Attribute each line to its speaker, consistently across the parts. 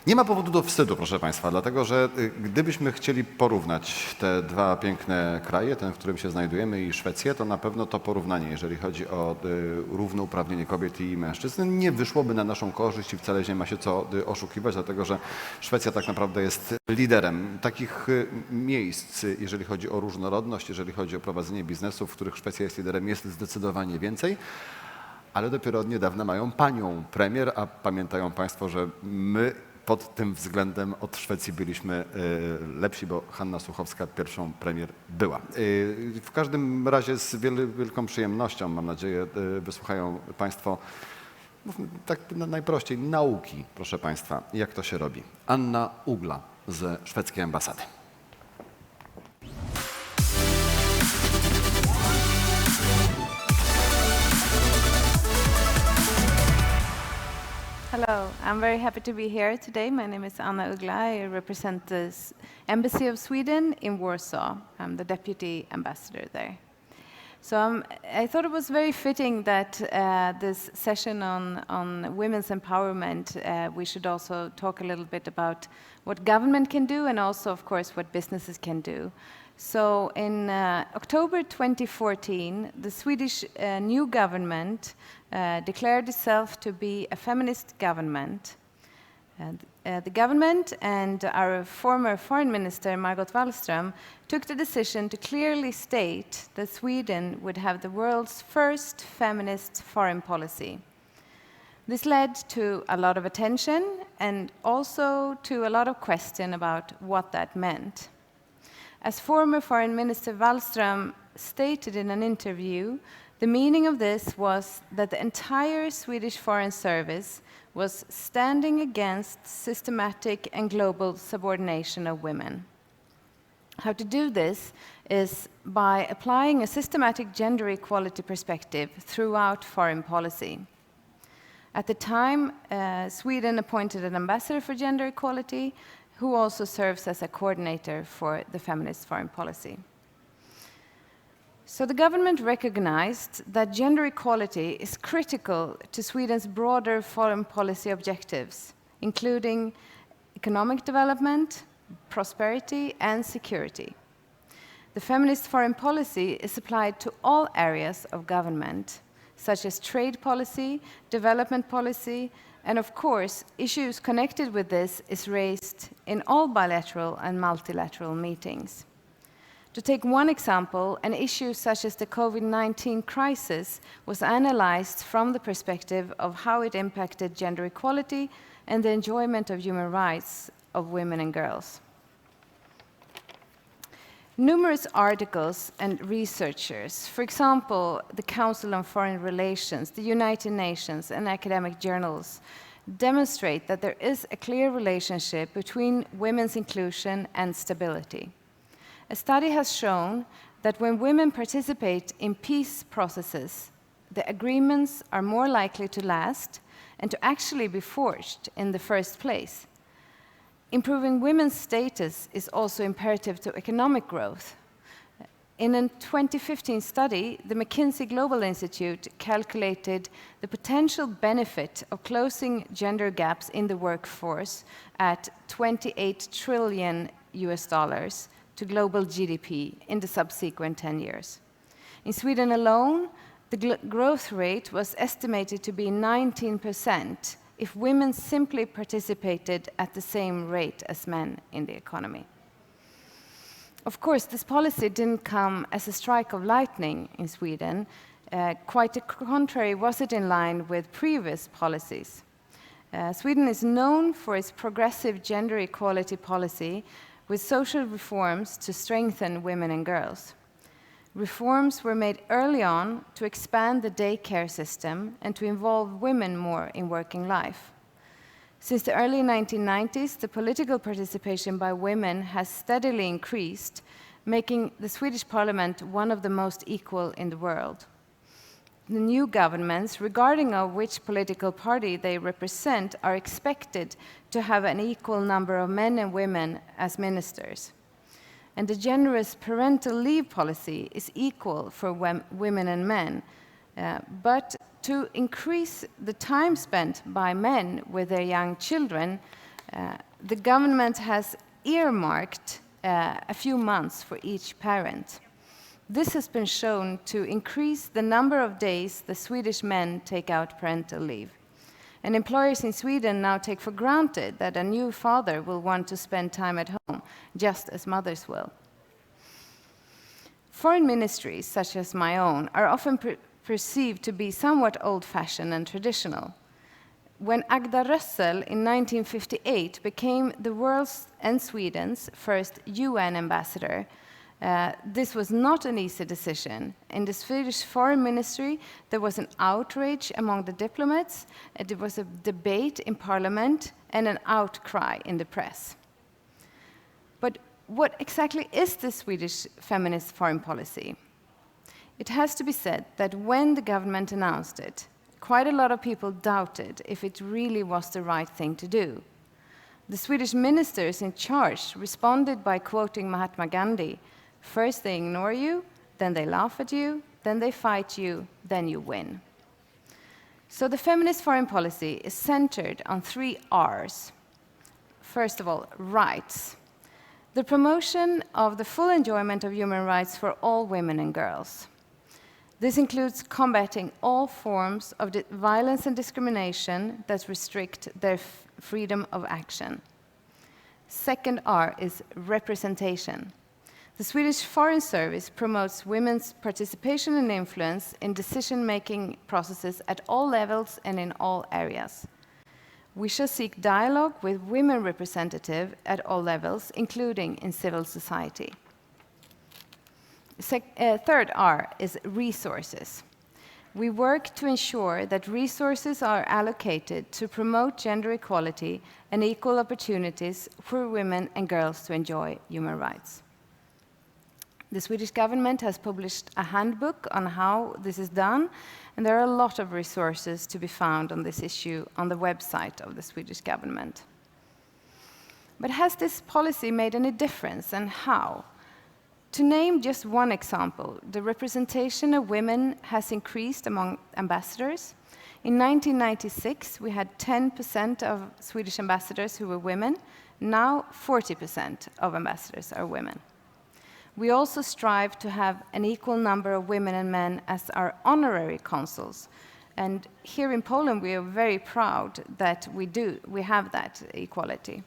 Speaker 1: Nie ma powodu do wstydu, proszę Państwa, dlatego że gdybyśmy chcieli porównać te dwa piękne kraje, ten, w którym się znajdujemy i Szwecję, to na pewno to porównanie, jeżeli chodzi o równouprawnienie kobiet i mężczyzn, nie wyszłoby na naszą korzyść i wcale nie ma się co oszukiwać, dlatego że Szwecja tak naprawdę jest liderem takich miejsc, jeżeli chodzi o różnorodność, jeżeli chodzi o prowadzenie biznesu, w których Szwecja jest liderem, jest zdecydowanie więcej. Ale dopiero od niedawna mają panią premier, a pamiętają Państwo, że my pod tym względem od Szwecji byliśmy lepsi, bo Hanna Słuchowska pierwszą premier była. W każdym razie z wielką przyjemnością, mam nadzieję, wysłuchają Państwo, tak najprościej, nauki, proszę Państwa, jak to się robi. Anna Uggla ze szwedzkiej ambasady.
Speaker 2: Hello, I'm very happy to be here today. My name is Anna Uggla. I represent the Embassy of Sweden in Warsaw. I'm the deputy ambassador there. So I thought it was very fitting that this session on women's empowerment, we should also talk a little bit about what government can do and also, of course, what businesses can do. So in October 2014, the Swedish new government declared itself to be a feminist government. The government and our former foreign minister, Margot Wallström, took the decision to clearly state that Sweden would have the world's first feminist foreign policy. This led to a lot of attention and also to a lot of question about what that meant. As former Foreign Minister Wallström stated in an interview, the meaning of this was that the entire Swedish Foreign Service was standing against systematic and global subordination of women. How to do this is by applying a systematic gender equality perspective throughout foreign policy. At the time, Sweden appointed an ambassador for gender equality, who also serves as a coordinator for the feminist foreign policy. So the government recognized that gender equality is critical to Sweden's broader foreign policy objectives, including economic development, prosperity, and security. The feminist foreign policy is applied to all areas of government, such as trade policy, development policy, and of course, issues connected with this is raised in all bilateral and multilateral meetings. To take one example, an issue such as the COVID-19 crisis was analyzed from the perspective of how it impacted gender equality and the enjoyment of human rights of women and girls. Numerous articles and researchers, for example, the Council on Foreign Relations, the United Nations, and academic journals, demonstrate that there is a clear relationship between women's inclusion and stability. A study has shown that when women participate in peace processes, the agreements are more likely to last and to actually be forged in the first place. Improving women's status is also imperative to economic growth. In a 2015 study, the McKinsey Global Institute calculated the potential benefit of closing gender gaps in the workforce at $28 trillion to global GDP in the subsequent 10 years. In Sweden alone, the growth rate was estimated to be 19%, if women simply participated at the same rate as men in the economy. Of course, this policy didn't come as a strike of lightning in Sweden. Quite the contrary, was it in line with previous policies. Sweden is known for its progressive gender equality policy with social reforms to strengthen women and girls. Reforms were made early on to expand the daycare system and to involve women more in working life. Since the early 1990s, the political participation by women has steadily increased, making the Swedish parliament one of the most equal in the world. The new governments, regarding of which political party they represent, are expected to have an equal number of men and women as ministers. And the generous parental leave policy is equal for women and men. But to increase the time spent by men with their young children, The government has earmarked a few months for each parent. This has been shown to increase the number of days the Swedish men take out parental leave. And employers in Sweden now take for granted that a new father will want to spend time at home, just as mothers will. Foreign ministries, such as my own, are often perceived to be somewhat old-fashioned and traditional. When Agda Rössel in 1958 became the world's and Sweden's first UN ambassador, this was not an easy decision. In the Swedish Foreign Ministry, there was an outrage among the diplomats, there was a debate in parliament, and an outcry in the press. But what exactly is the Swedish feminist foreign policy? It has to be said that when the government announced it, quite a lot of people doubted if it really was the right thing to do. The Swedish ministers in charge responded by quoting Mahatma Gandhi, "First they ignore you, then they laugh at you, then they fight you, then you win." So the feminist foreign policy is centered on 3 R's. First of all, rights. The promotion of the full enjoyment of human rights for all women and girls. This includes combating all forms of violence and discrimination that restrict their freedom of action. Second R is representation. The Swedish Foreign Service promotes women's participation and influence in decision-making processes at all levels and in all areas. We shall seek dialogue with women representatives at all levels, including in civil society. Third R is resources. We work to ensure that resources are allocated to promote gender equality and equal opportunities for women and girls to enjoy human rights. The Swedish government has published a handbook on how this is done, and there are a lot of resources to be found on this issue on the website of the Swedish government. But has this policy made any difference, and how? To name just one example, the representation of women has increased among ambassadors. In 1996, we had 10% of Swedish ambassadors who were women. Now, 40% of ambassadors are women. We also strive to have an equal number of women and men as our honorary consuls. And here in Poland, we are very proud that we have that equality.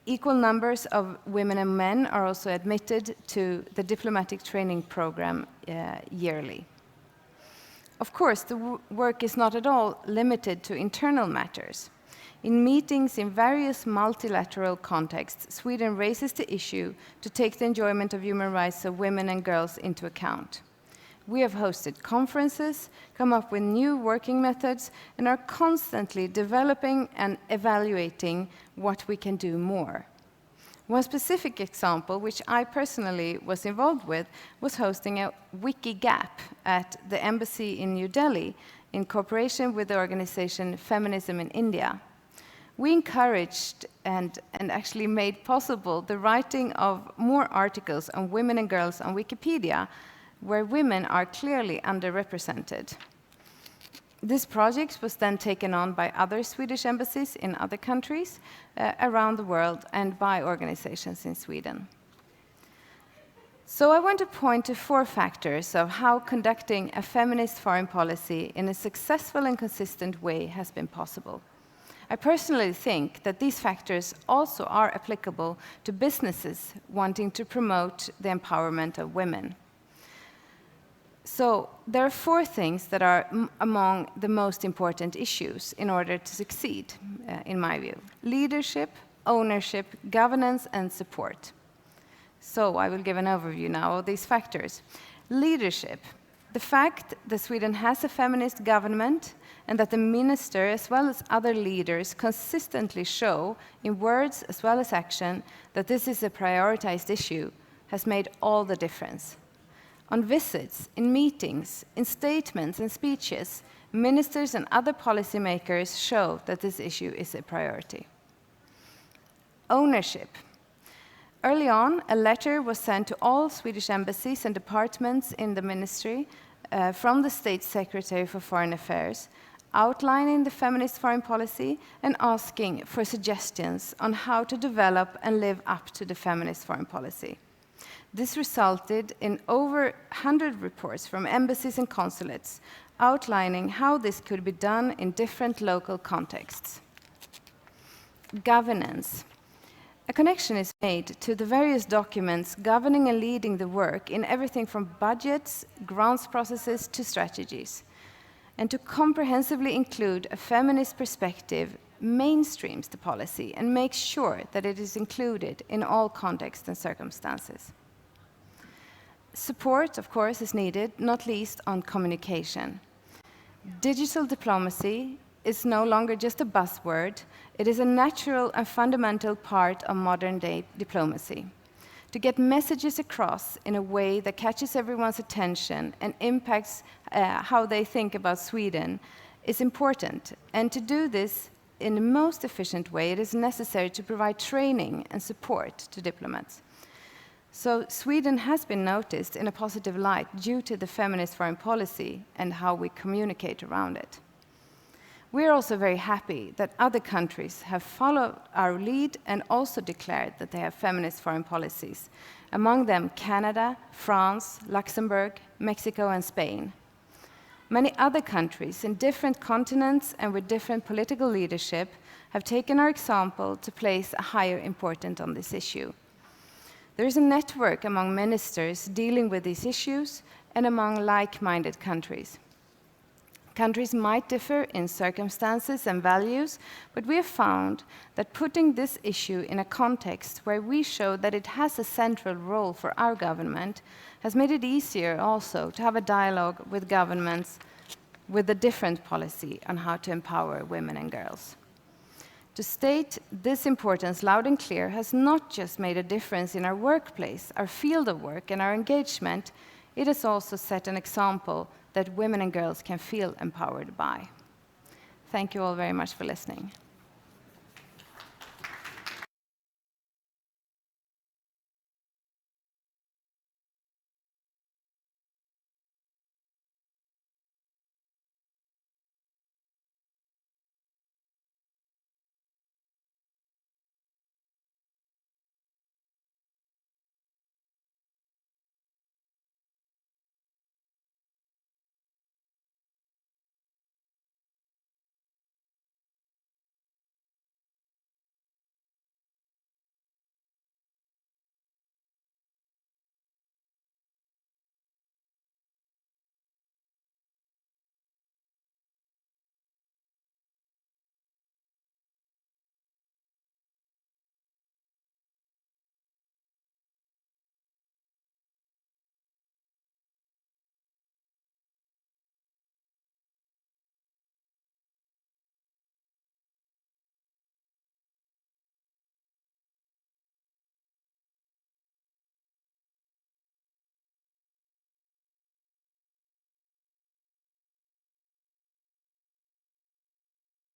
Speaker 2: Equal numbers of women and men are also admitted to the diplomatic training program yearly. Of course, the work is not at all limited to internal matters. In meetings in various multilateral contexts, Sweden raises the issue to take the enjoyment of human rights of women and girls into account. We have hosted conferences, come up with new working methods, and are constantly developing and evaluating what we can do more. One specific example, which I personally was involved with, was hosting a wiki gap at the embassy in New Delhi in cooperation with the organization Feminism in India. We encouraged and actually made possible the writing of more articles on women and girls on Wikipedia, where women are clearly underrepresented. This project was then taken on by other Swedish embassies in other countries around the world and by organizations in Sweden. So I want to point to 4 factors of how conducting a feminist foreign policy in a successful and consistent way has been possible. I personally think that these factors also are applicable to businesses wanting to promote the empowerment of women. So there are 4 things that are among the most important issues in order to succeed, in my view: leadership, ownership, governance, and support. So I will give an overview now of these factors. Leadership. The fact that Sweden has a feminist government and that the minister, as well as other leaders, consistently show, in words as well as action, that this is a prioritized issue, has made all the difference. On visits, in meetings, in statements and speeches, ministers and other policymakers show that this issue is a priority. Ownership. Early on, a letter was sent to all Swedish embassies and departments in the ministry from the State Secretary for Foreign Affairs, outlining the feminist foreign policy and asking for suggestions on how to develop and live up to the feminist foreign policy. This resulted in over 100 reports from embassies and consulates outlining how this could be done in different local contexts. Governance. A connection is made to the various documents governing and leading the work in everything from budgets, grants processes to strategies. And to comprehensively include a feminist perspective mainstreams the policy and makes sure that it is included in all contexts and circumstances. Support, of course, is needed, not least on communication. Digital diplomacy is no longer just a buzzword. It is a natural and fundamental part of modern-day diplomacy. To get messages across in a way that catches everyone's attention and impacts how they think about Sweden is important. And to do this in the most efficient way, it is necessary to provide training and support to diplomats. So Sweden has been noticed in a positive light due to the feminist foreign policy and how we communicate around it. We are also very happy that other countries have followed our lead and also declared that they have feminist foreign policies. Among them, Canada, France, Luxembourg, Mexico, and Spain. Many other countries in different continents and with different political leadership have taken our example to place a higher importance on this issue. There is a network among ministers dealing with these issues and among like-minded countries. Countries might differ in circumstances and values, but we have found that putting this issue in a context where we show that it has a central role for our government has made it easier also to have a dialogue with governments with a different policy on how to empower women and girls. To state this importance loud and clear has not just made a difference in our workplace, our field of work, and our engagement, it has also set an example that women and girls can feel empowered by. Thank you all very much for listening.